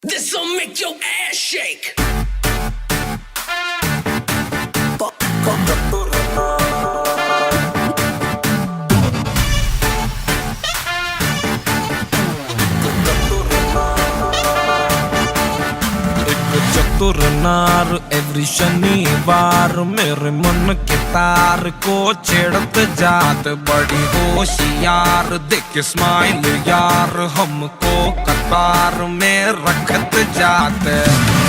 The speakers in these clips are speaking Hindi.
This'll make your ass shake. चतुर नार एवरी शनिवार मेरे मन के तार को छेड़त जात, बड़ी होशियार देख स्माइल यार हमको कतार में रखत जात।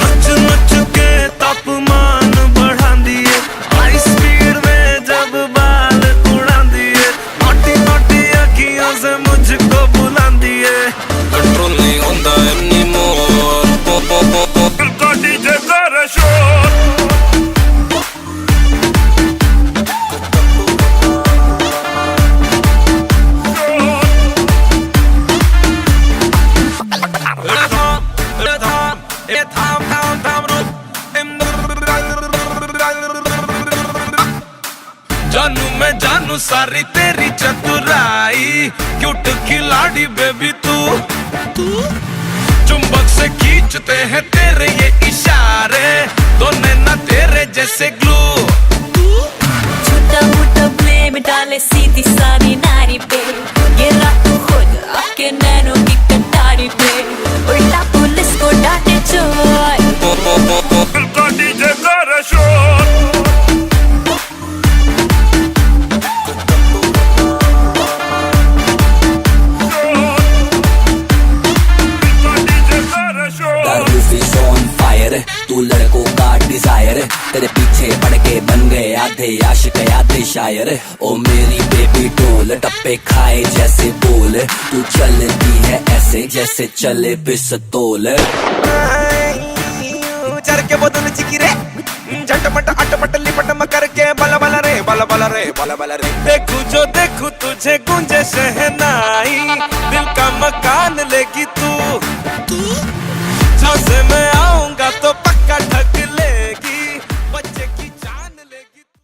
नच नच के तापमान बढ़ा दिए, हाई स्पीड में जब बाल उड़ा दिए, नोटी नोटी अखियों से मुझको बुला दिए। कंट्रोल नहीं होता एनीमोर, डीजे कर शोर। जानू मैं जानू सारी तेरी चतुराई, क्यूट खिलाड़ी बेबी तू चुंबक से खींचते हैं तेरे ये इशारे, दोनों ना तेरे जैसे ग्लू। छोटा मोटा ब्लेम डाले सीधी सारी नारी पे, ये रात खुद आके नैनों की कटारी पे, उल्टा पुलिस को डांटे चोर। बिल्कुल डीजे कर शोर। तू लड़कों का डिजायर, तेरे पीछे पड़ के बन गए आधे आशिक आधे शायर। ओ मेरी बेबी डोल टप्पे खाए जैसे बोल, तू चलती है ऐसे जैसे चले पिस्तौल। चर के बोतल चिकी रे, झटपट अटपट लिपट मकर के बला बला रे बला बला रे बला बला रे। देखू जो देखू तुझे गूंजे शहनाई, दिल का मकान लेगी तू।